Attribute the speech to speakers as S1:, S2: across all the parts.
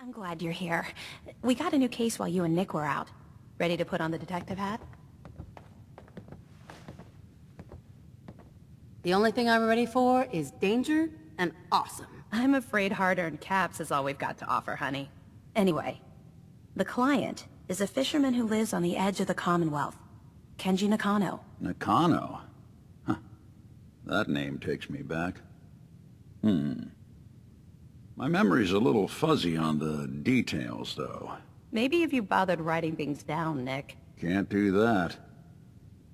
S1: I'm glad you're here. We got a new case while you and Nick were out. Ready to put on the detective hat?
S2: The only thing I'm ready for is danger and awesome.
S1: I'm afraid hard-earned caps is all we've got to offer, honey. Anyway, the client is a fisherman who lives on the edge of the Commonwealth. Kenji Nakano.
S3: Nakano? Huh. That name takes me back. My memory's a little fuzzy on the details, though.
S1: Maybe if you bothered writing things down, Nick.
S3: Can't do that.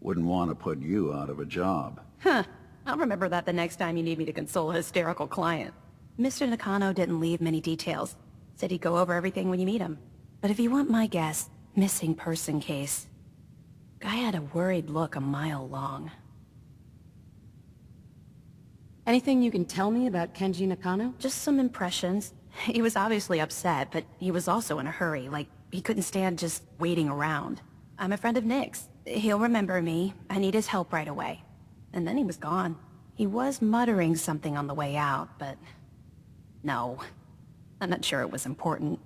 S3: Wouldn't want to put you out of a job.
S1: Huh. I'll remember that the next time you need me to console a hysterical client. Mr. Nakano didn't leave many details. Said he'd go over everything when you meet him. But if you want my guess, missing person case. Guy had a worried look a mile long.
S2: Anything you can tell me about Kenji Nakano?
S1: Just some impressions. He was obviously upset, but he was also in a hurry, like he couldn't stand just waiting around. I'm a friend of Nick's. He'll remember me. I need his help right away. And then he was gone. He was muttering something on the way out, but... no. I'm not sure it was important.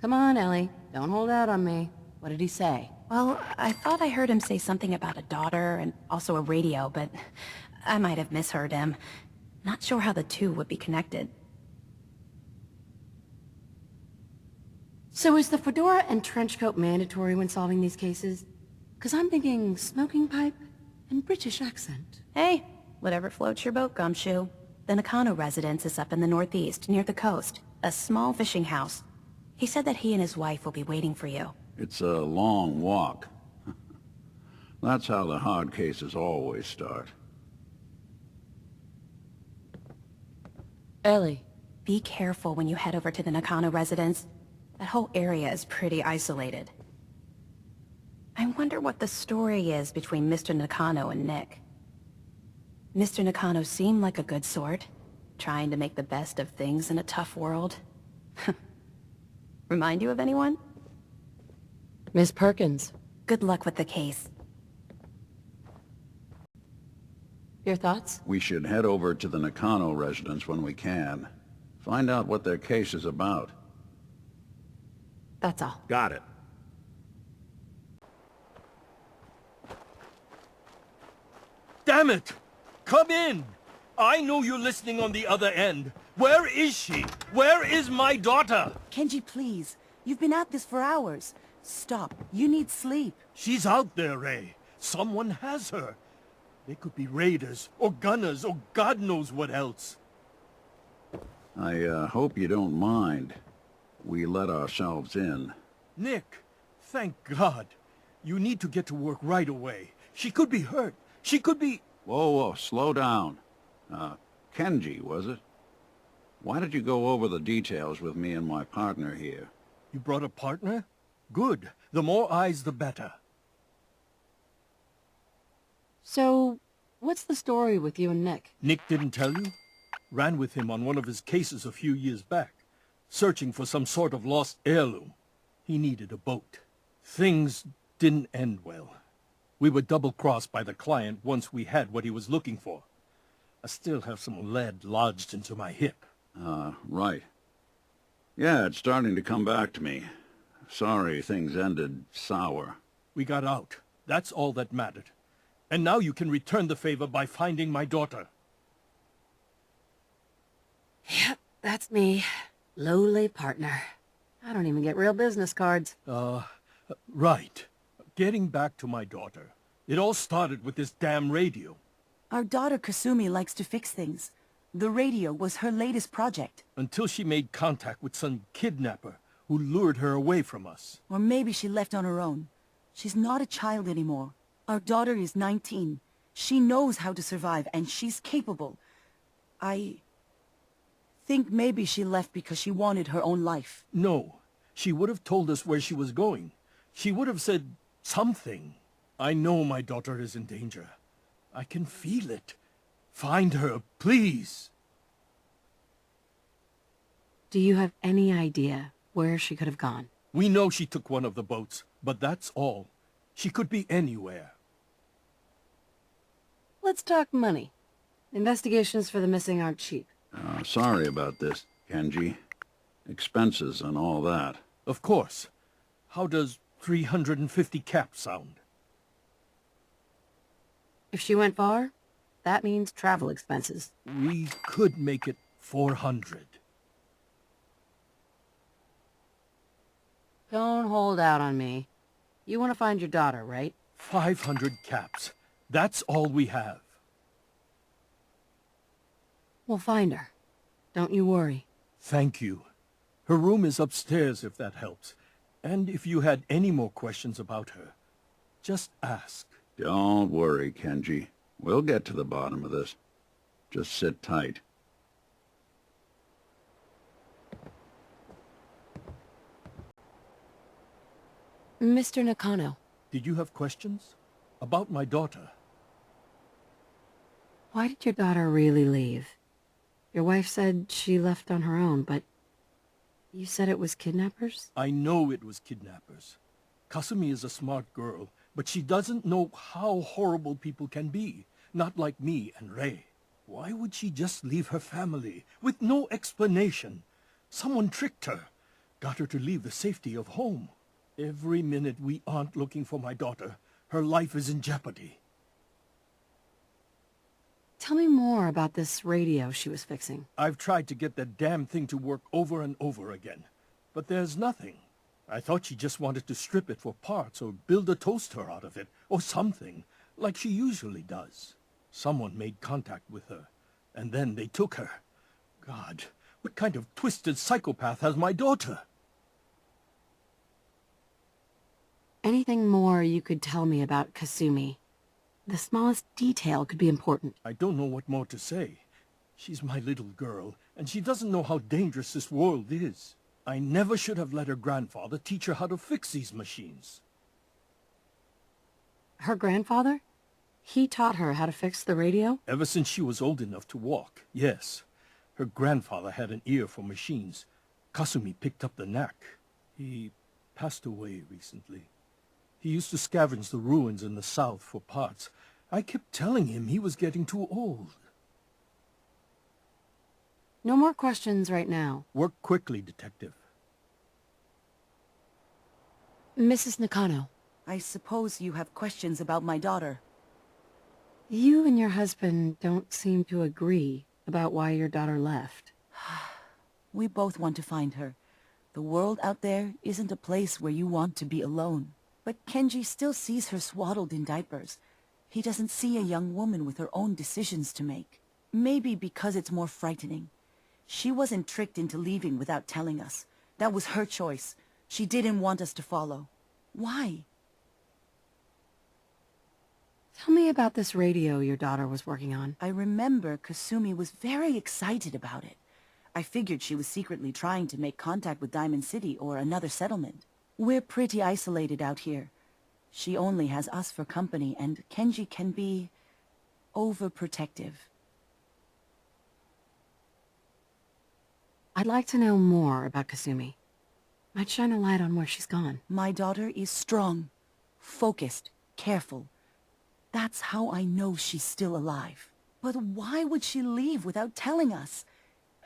S2: Come on, Ellie. Don't hold out on me. What did he say?
S1: Well, I thought I heard him say something about a daughter and also a radio, but I might have misheard him. Not sure how the two would be connected.
S2: So is the fedora and trench coat mandatory when solving these cases? Because I'm thinking smoking pipe and British accent.
S1: Hey, whatever floats your boat, Gumshoe. The Nakano residence is up in the northeast, near the coast. A small fishing house. He said that he and his wife will be waiting for you.
S3: It's a long walk. That's how the hard cases always start.
S2: Ellie.
S1: Be careful when you head over to the Nakano residence. That whole area is pretty isolated. I wonder what the story is between Mr. Nakano and Nick. Mr. Nakano seemed like a good sort, trying to make the best of things in a tough world. Remind you of anyone?
S2: Miss Perkins.
S1: Good luck with the case.
S2: Your thoughts?
S3: We should head over to the Nakano residence when we can. Find out what their case is about.
S2: That's all.
S3: Got it.
S4: Damn it! Come in! I know you're listening on the other end. Where is she? Where is my daughter?
S5: Kenji, please. You've been at this for hours. Stop. You need sleep.
S4: She's out there, Ray. Someone has her. They could be raiders, or gunners, or God knows what else.
S3: I hope you don't mind. We let ourselves in.
S4: Nick, thank God. You need to get to work right away. She could be hurt. She could be...
S3: Whoa, slow down. Kenji, was it? Why did you go over the details with me and my partner here?
S4: You brought a partner? Good. The more eyes, the better.
S2: So, what's the story with you and Nick?
S4: Nick didn't tell you? Ran with him on one of his cases a few years back, searching for some sort of lost heirloom. He needed a boat. Things didn't end well. We were double-crossed by the client once we had what he was looking for. I still have some lead lodged into my hip.
S3: Right. Yeah, it's starting to come back to me. Sorry things ended sour.
S4: We got out. That's all that mattered. And now you can return the favor by finding my daughter.
S2: Yep, that's me. Lowly partner. I don't even get real business cards.
S4: Right. Getting back to my daughter. It all started with this damn radio.
S5: Our daughter Kasumi likes to fix things. The radio was her latest project.
S4: Until she made contact with some kidnapper who lured her away from us.
S5: Or maybe she left on her own. She's not a child anymore. Our daughter is 19. She knows how to survive, and she's capable. I think maybe she left because she wanted her own life.
S4: No. She would have told us where she was going. She would have said something. I know my daughter is in danger. I can feel it. Find her, please.
S2: Do you have any idea where she could have gone?
S4: We know she took one of the boats, but that's all. She could be anywhere.
S2: Let's talk money. Investigations for the missing aren't cheap.
S3: Sorry about this. Kenji. Expenses and all that.
S4: Of course. How does 350 caps sound?
S2: If she went far, that means travel expenses.
S4: We could make it 400.
S2: Don't hold out on me. You want to find your daughter, right?
S4: 500 caps. That's all we have.
S2: We'll find her. Don't you worry.
S4: Thank you. Her room is upstairs, if that helps. And if you had any more questions about her, just ask.
S3: Don't worry, Kenji. We'll get to the bottom of this. Just sit tight.
S2: Mr. Nakano,
S4: Did you have questions? About my daughter?
S2: why did your daughter really leave? Your wife said she left on her own, but you said it was kidnappers?
S4: I know it was kidnappers. Kasumi is a smart girl, but she doesn't know how horrible people can be. Not like me and Rei. Why would she just leave her family with no explanation? Someone tricked her. Got her to leave the safety of home. Every minute we aren't looking for my daughter, her life is in jeopardy.
S2: Tell me more about this radio she was fixing.
S4: I've tried to get that damn thing to work over and over again, but there's nothing. I thought she just wanted to strip it for parts or build a toaster out of it, or something, like she usually does. Someone made contact with her, and then they took her. God, what kind of twisted psychopath has my daughter?
S2: Anything more you could tell me about Kasumi? The smallest detail could be important.
S4: I don't know what more to say. She's my little girl, and she doesn't know how dangerous this world is. I never should have let her grandfather teach her how to fix these machines.
S2: Her grandfather? He taught her how to fix the radio?
S4: Ever since she was old enough to walk, yes. Her grandfather had an ear for machines. Kasumi picked up the knack. He passed away recently. He used to scavenge the ruins in the south for parts. I kept telling him he was getting too old.
S2: No more questions right now.
S4: Work quickly, Detective.
S2: Mrs. Nakano,
S5: I suppose you have questions about my daughter.
S2: you and your husband don't seem to agree about why your daughter left.
S5: We both want to find her. The world out there isn't a place where you want to be alone. But Kenji still sees her swaddled in diapers. He doesn't see a young woman with her own decisions to make. Maybe because it's more frightening. She wasn't tricked into leaving without telling us. That was her choice. She didn't want us to follow. Why?
S2: Tell me about this radio your daughter was working on.
S5: I remember Kasumi was very excited about it. I figured she was secretly trying to make contact with Diamond City or another settlement. We're pretty isolated out here. She only has us for company, and Kenji can be overprotective.
S2: I'd like to know more about Kasumi. Might shine a light on where she's gone.
S5: My daughter is strong, focused, careful. That's how I know she's still alive. But why would she leave without telling us?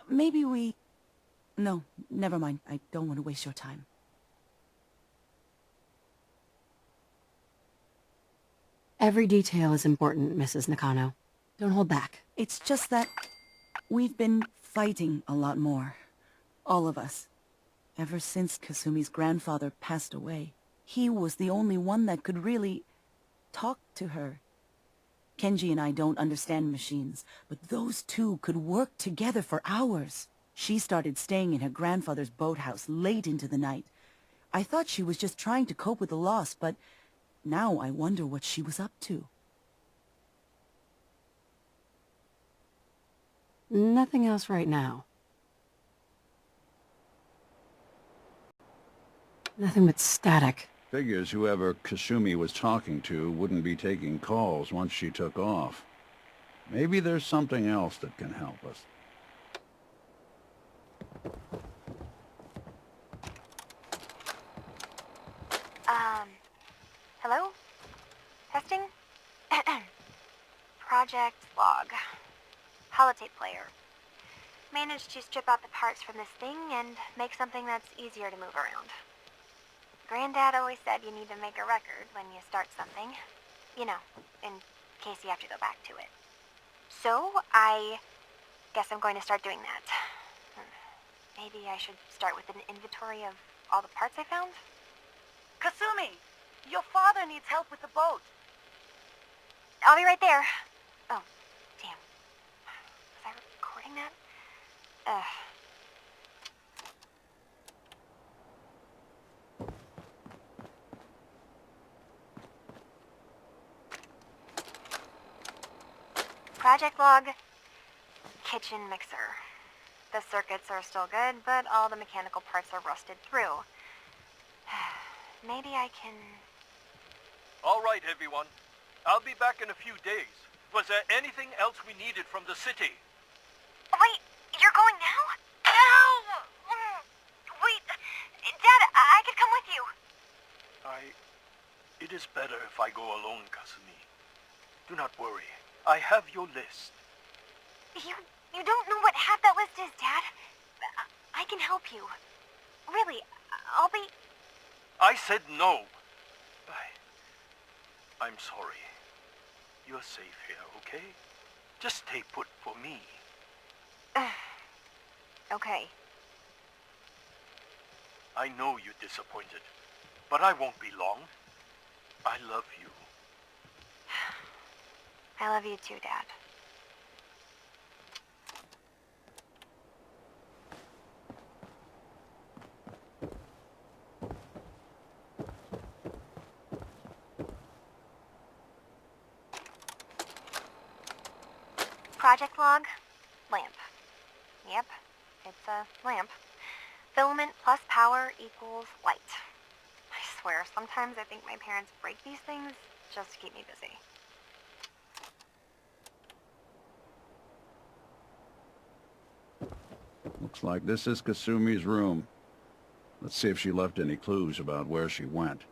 S5: Maybe we... No, never mind. I don't want to waste your time.
S2: Every detail is important, Mrs. Nakano. Don't hold back.
S5: It's just that we've been fighting a lot more. All of us. Ever since Kasumi's grandfather passed away. He was the only one that could really talk to her. Kenji and I don't understand machines, but those two could work together for hours. She started staying in her grandfather's boathouse late into the night. I thought she was just trying to cope with the loss, but now I wonder what she was up to.
S2: Nothing else right now. Nothing but static.
S3: Figures whoever Kasumi was talking to wouldn't be taking calls once she took off. Maybe there's something else that can help us.
S6: Hello? Testing? Project log. Holotape player. managed to strip out the parts from this thing and make something that's easier to move around. Granddad always said you need to make a record when you start something. You know, in case you have to go back to it. So, I guess I'm going to start doing that. Maybe I should start with an inventory of all the parts I found?
S5: Kasumi, your father needs help with the boat.
S6: I'll be right there. Oh, damn. Was I recording that? Project log. Kitchen mixer. The circuits are still good, but all the mechanical parts are rusted through. Maybe I can...
S4: All right, everyone. I'll be back in a few days. Was there anything else we needed from the city?
S6: Wait, you're going now? No! Wait, Dad, I could come with you.
S4: It is better if I go alone, Kasumi. Do not worry. I have your list.
S6: You don't know what half that list is, Dad. I can help you. Really, I'll be...
S4: I said no. I'm sorry. You're safe here, okay? Just stay put for me.
S6: Okay.
S4: I know you're disappointed, but I won't be long. I love you.
S6: I love you too, Dad. Project log, lamp. Yep, it's a lamp. Filament plus power equals light. I swear, sometimes I think my parents break these things just to keep me busy.
S3: Looks like this is Kasumi's room. Let's see if she left any clues about where she went.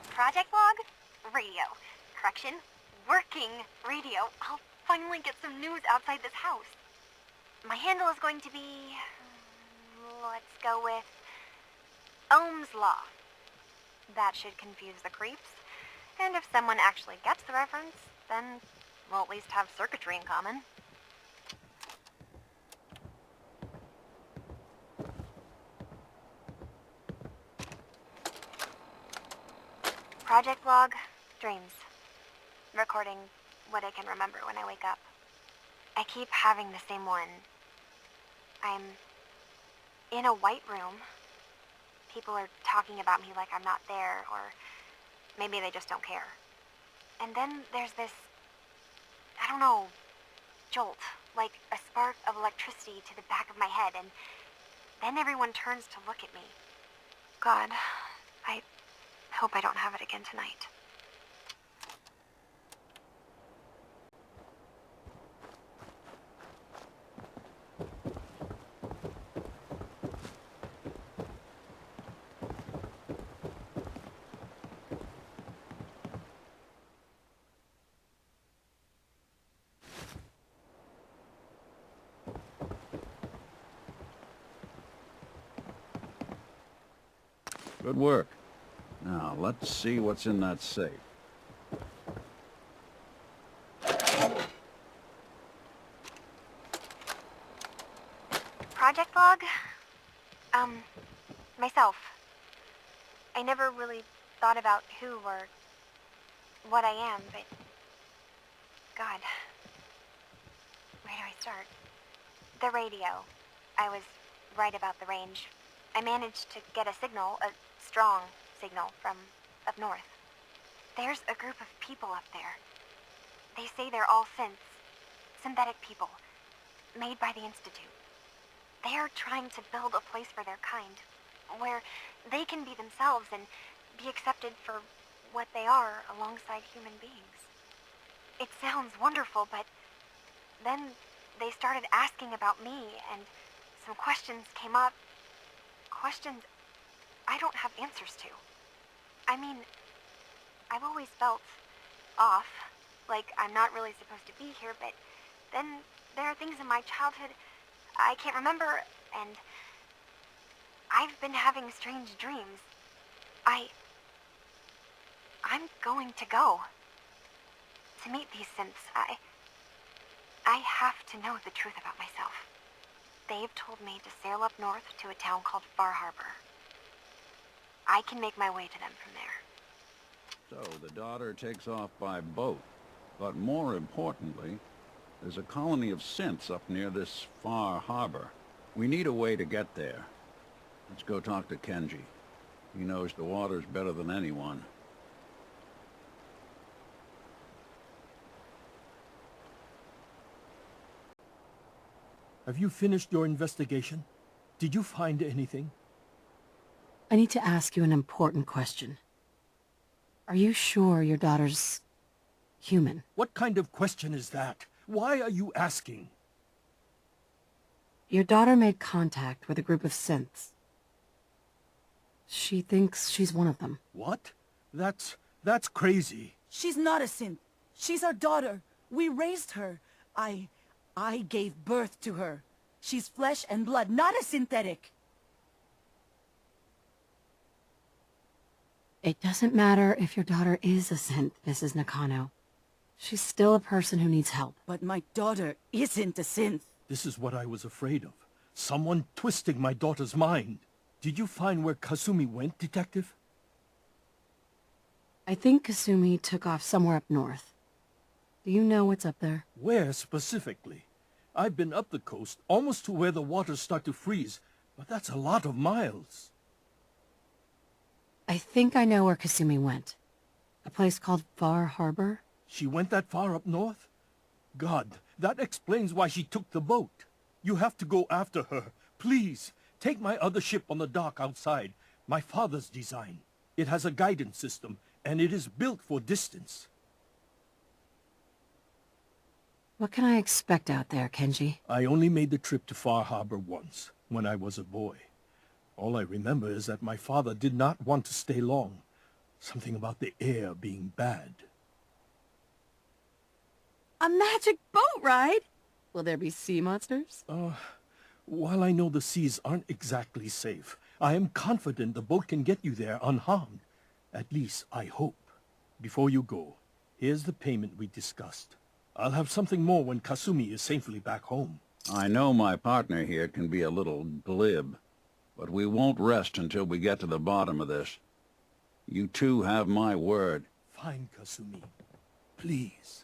S6: Project log, radio. Correction, working radio. I'll finally get some news outside this house. My handle is going to be... let's go with... Ohm's Law. That should confuse the creeps. And if someone actually gets the reference, then we'll at least have circuitry in common. Project log, dreams. Recording what I can remember when I wake up. I keep having the same one. I'm in a white room. People are talking about me like I'm not there, or maybe they just don't care. And then there's this, I don't know, jolt, like a spark of electricity to the back of my head, and then everyone turns to look at me. God, I hope I don't have it again tonight.
S3: Good work. Now, let's see what's in that safe.
S6: Project log? Myself. I never really thought about who or what I am, but... God. Where do I start? The radio. I was right about the range. I managed to get a signal, a strong signal, from up north. There's a group of people up there. They say they're all synthetic people, made by the Institute. They are trying to build a place for their kind, where they can be themselves and be accepted for what they are alongside human beings. It sounds wonderful, but then they started asking about me, and some questions came up. Questions I don't have answers to. I mean, I've always felt off, like I'm not really supposed to be here, but then there are things in my childhood I can't remember, and I've been having strange dreams. I'm going to go. To meet these synths, I have to know the truth about myself. They've told me to sail up north to a town called Far Harbor. I can make my way to them from there.
S3: So the daughter takes off by boat. But more importantly, there's a colony of synths up near this Far Harbor. We need a way to get there. Let's go talk to Kenji. He knows the waters better than anyone.
S4: Have you finished your investigation? Did you find anything?
S2: I need to ask you an important question. Are you sure your daughter's human?
S4: What kind of question is that? Why are you asking?
S2: Your daughter made contact with a group of synths. She thinks she's one of them.
S4: What? That's crazy.
S5: She's not a synth. She's our daughter. We raised her. I gave birth to her. She's flesh and blood, not a synthetic.
S2: It doesn't matter if your daughter is a synth, Mrs. Nakano. She's still a person who needs help.
S5: But my daughter isn't a synth.
S4: This is what I was afraid of. Someone twisting my daughter's mind. Did you find where Kasumi went, Detective?
S2: I think Kasumi took off somewhere up north. Do you know what's up there?
S4: Where specifically? I've been up the coast, almost to where the waters start to freeze, but that's a lot of miles.
S2: I think I know where Kasumi went. A place called Far Harbor?
S4: She went that far up north? God, that explains why she took the boat. You have to go after her. Please, take my other ship on the dock outside. My father's design. It has a guidance system, and it is built for distance.
S2: What can I expect out there, Kenji?
S4: I only made the trip to Far Harbor once, when I was a boy. All I remember is that my father did not want to stay long. Something about the air being bad.
S2: A magic boat ride? Will there be sea monsters?
S4: While I know the seas aren't exactly safe, I am confident the boat can get you there unharmed. At least, I hope. Before you go, here's the payment we discussed. I'll have something more when Kasumi is safely back home.
S3: I know my partner here can be a little glib, but we won't rest until we get to the bottom of this. You two have my word.
S4: Fine, Kasumi. Please.